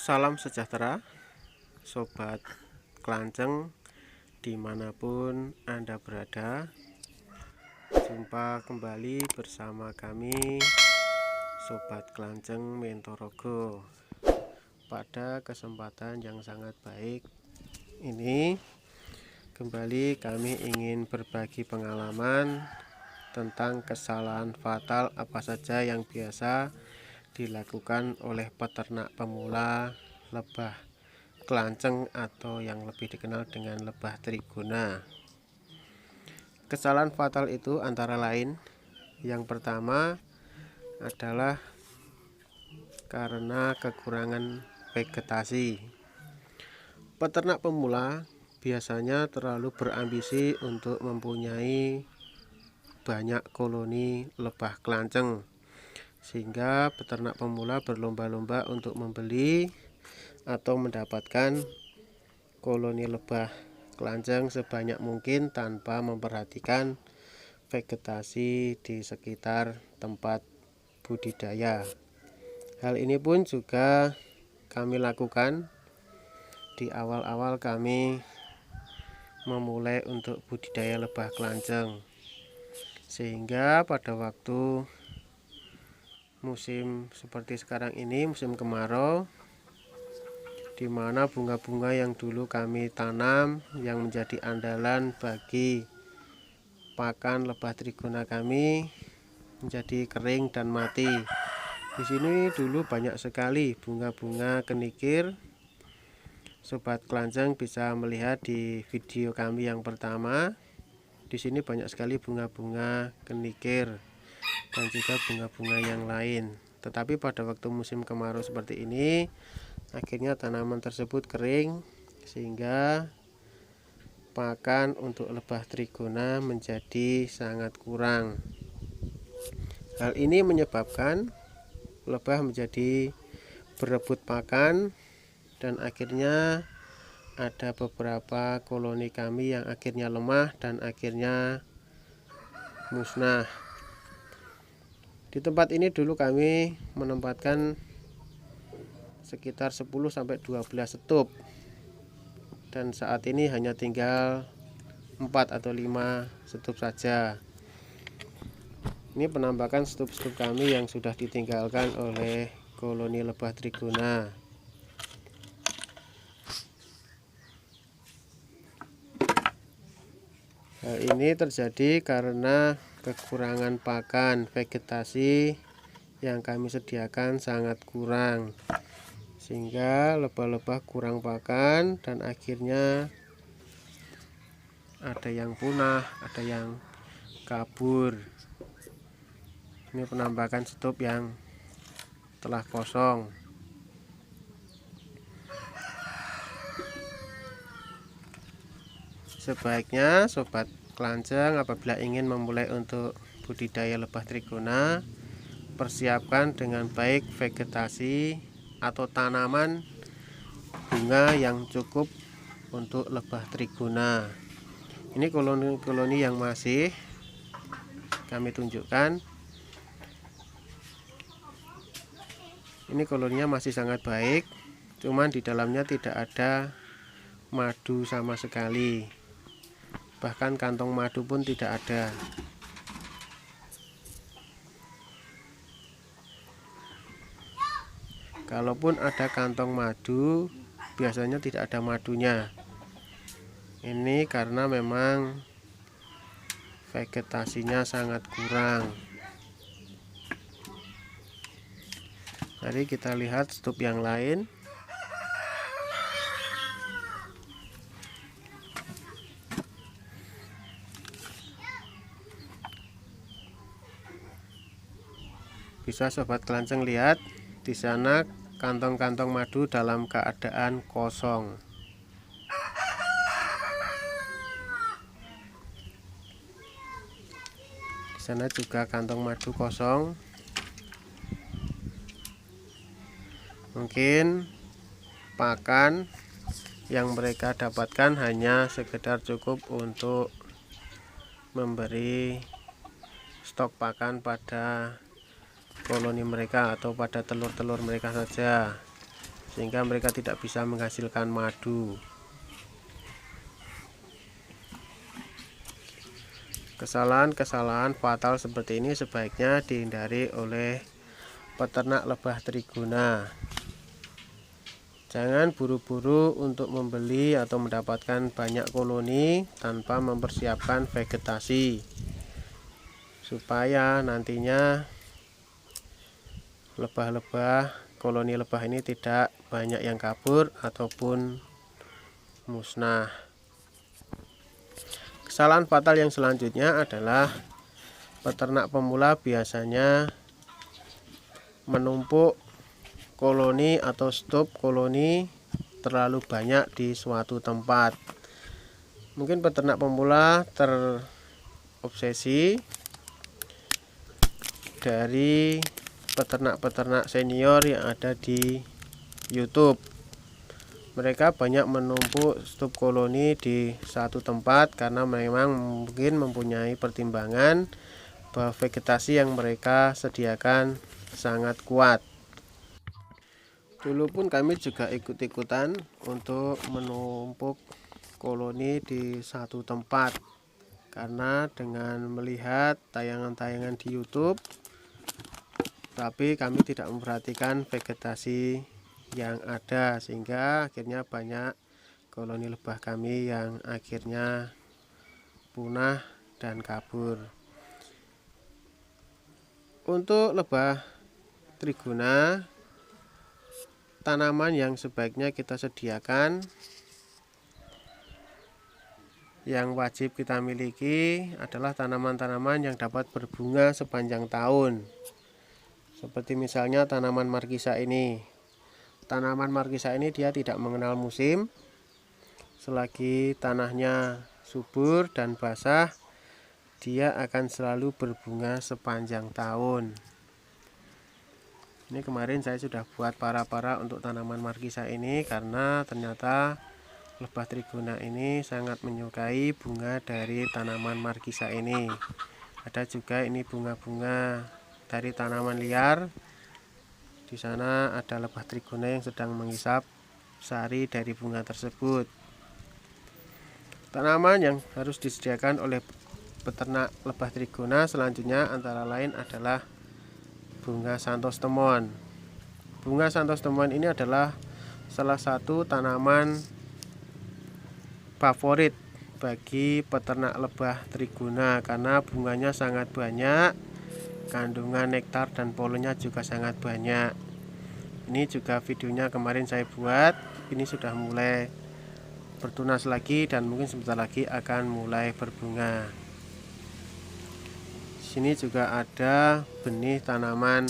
Salam sejahtera, sobat kelanceng dimanapun Anda berada. Jumpa kembali bersama kami, sobat kelanceng Mentorogo. Pada kesempatan yang sangat baik ini, kembali kami ingin berbagi pengalaman tentang kesalahan fatal apa saja yang biasa dilakukan oleh peternak pemula lebah kelanceng atau yang lebih dikenal dengan lebah trigona. Kesalahan fatal itu antara lain, yang pertama adalah karena kekurangan vegetasi. Peternak pemula biasanya terlalu berambisi untuk mempunyai banyak koloni lebah kelanceng, sehingga peternak pemula berlomba-lomba untuk membeli atau mendapatkan koloni lebah kelanceng sebanyak mungkin tanpa memperhatikan vegetasi di sekitar tempat budidaya. Hal ini pun juga kami lakukan di awal-awal kami memulai untuk budidaya lebah kelanceng, sehingga pada waktu musim seperti sekarang ini, musim kemarau, di mana bunga-bunga yang dulu kami tanam yang menjadi andalan bagi pakan lebah trigona kami menjadi kering dan mati. Di sini dulu banyak sekali bunga-bunga kenikir. Sobat kelanceng bisa melihat di video kami yang pertama. Di sini banyak sekali bunga-bunga kenikir dan juga bunga-bunga yang lain. Tetapi pada waktu musim kemarau seperti ini, akhirnya tanaman tersebut kering, sehingga pakan untuk lebah trigona menjadi sangat kurang. Hal ini menyebabkan lebah menjadi berebut pakan, dan akhirnya ada beberapa koloni kami yang akhirnya lemah dan akhirnya musnah. Di tempat ini dulu kami menempatkan sekitar 10-12 setup, dan saat ini hanya tinggal 4 atau 5 setup saja. Ini penampakan setup-setup kami yang sudah ditinggalkan oleh koloni lebah trigona. Hal ini terjadi karena kekurangan pakan, vegetasi yang kami sediakan sangat kurang, sehingga lebah-lebah kurang pakan dan akhirnya ada yang punah, ada yang kabur. Ini penampakan stop yang telah kosong. Sebaiknya sobat kelanceng apabila ingin memulai untuk budidaya lebah trigona, persiapkan dengan baik vegetasi atau tanaman bunga yang cukup untuk lebah trigona. Ini koloni-koloni yang masih kami tunjukkan. Ini koloninya masih sangat baik, cuman di dalamnya tidak ada madu sama sekali. Bahkan kantong madu pun tidak ada. Kalaupun ada kantong madu, biasanya tidak ada madunya. Ini karena memang vegetasinya sangat kurang. Mari kita lihat stop yang lain. Bisa sobat kelanceng lihat di sana kantong-kantong madu dalam keadaan kosong. Di sana juga kantong madu kosong. Mungkin pakan yang mereka dapatkan hanya sekedar cukup untuk memberi stok pakan pada koloni mereka atau pada telur-telur mereka saja. sehingga mereka tidak bisa menghasilkan madu. Kesalahan-kesalahan fatal seperti ini sebaiknya dihindari oleh peternak lebah trigona. Jangan buru-buru untuk membeli atau mendapatkan banyak koloni tanpa mempersiapkan vegetasi, supaya nantinya koloni lebah ini tidak banyak yang kabur ataupun musnah. Kesalahan fatal yang selanjutnya adalah peternak pemula biasanya menumpuk koloni atau stok koloni terlalu banyak di suatu tempat. Mungkin peternak pemula terobsesi dari peternak-peternak senior yang ada di YouTube. Mereka banyak menumpuk stok koloni di satu tempat karena memang mungkin mempunyai pertimbangan bahwa vegetasi yang mereka sediakan sangat kuat. Dulu pun kami juga ikut-ikutan untuk menumpuk koloni di satu tempat, karena dengan melihat tayangan-tayangan di YouTube, tapi kami tidak memperhatikan vegetasi yang ada, sehingga akhirnya banyak koloni lebah kami yang akhirnya punah dan kabur. Untuk lebah trigona, tanaman yang sebaiknya kita sediakan, yang wajib kita miliki adalah tanaman-tanaman yang dapat berbunga sepanjang tahun. Seperti misalnya tanaman markisa ini. Tanaman markisa ini dia tidak mengenal musim. Selagi tanahnya subur dan basah, dia akan selalu berbunga sepanjang tahun. Ini kemarin saya sudah buat para-para untuk tanaman markisa ini, karena ternyata lebah trigona ini sangat menyukai bunga dari tanaman markisa ini. Ada juga ini bunga-bunga dari tanaman liar. Di sana ada lebah trigona yang sedang menghisap sari dari bunga tersebut. Tanaman yang harus disediakan oleh peternak lebah trigona selanjutnya antara lain adalah bunga Santos Temon. Bunga Santos Temon ini adalah salah satu tanaman favorit bagi peternak lebah trigona karena bunganya sangat banyak, kandungan nektar dan polennya juga sangat banyak. Ini juga videonya kemarin saya buat. Ini sudah mulai bertunas lagi dan mungkin sebentar lagi akan mulai berbunga. Sini juga ada benih tanaman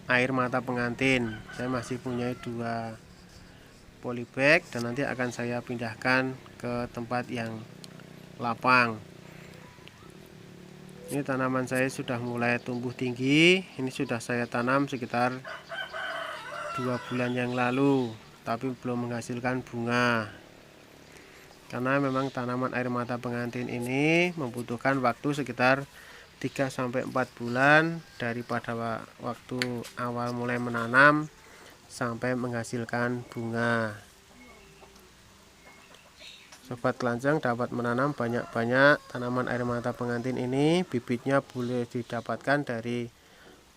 air mata pengantin. Saya masih punya 2 polybag dan nanti akan saya pindahkan ke tempat yang lapang. Ini tanaman saya sudah mulai tumbuh tinggi. Ini sudah saya tanam sekitar 2 bulan yang lalu, tapi belum menghasilkan bunga. Karena memang tanaman air mata pengantin ini membutuhkan waktu sekitar 3-4 bulan daripada waktu awal mulai menanam sampai menghasilkan bunga. Sobat kelanjang dapat menanam banyak-banyak tanaman air mata pengantin ini. Bibitnya boleh didapatkan dari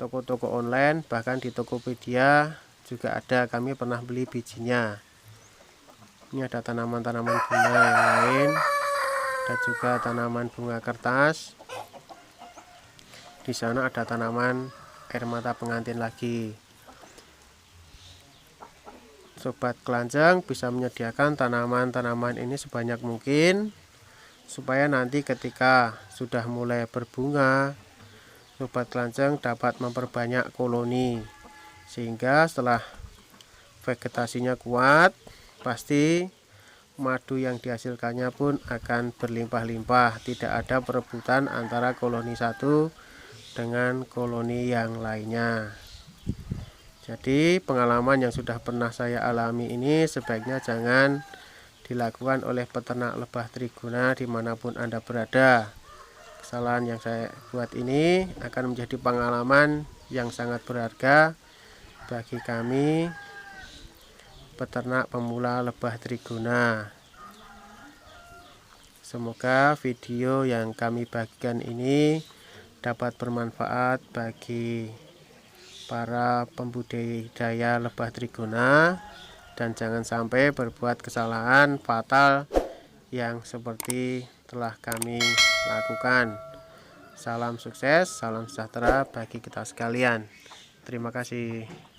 toko-toko online, bahkan di Tokopedia juga ada. Kami pernah beli bijinya. Ini ada tanaman-tanaman bunga yang lain, ada juga tanaman bunga kertas. Di sana ada tanaman air mata pengantin lagi. Sobat kelanjang bisa menyediakan tanaman-tanaman ini sebanyak mungkin, supaya nanti ketika sudah mulai berbunga, sobat kelanjang dapat memperbanyak koloni, sehingga setelah vegetasinya kuat, pasti madu yang dihasilkannya pun akan berlimpah-limpah. Tidak ada perebutan antara koloni satu dengan koloni yang lainnya. Jadi pengalaman yang sudah pernah saya alami ini sebaiknya jangan dilakukan oleh peternak lebah trigona dimanapun Anda berada. Kesalahan yang saya buat ini akan menjadi pengalaman yang sangat berharga bagi kami peternak pemula lebah trigona. Semoga video yang kami bagikan ini dapat bermanfaat bagi para pembudidaya lebah trigona, dan jangan sampai berbuat kesalahan fatal yang seperti telah kami lakukan. Salam sukses, salam sejahtera bagi kita sekalian. Terima kasih.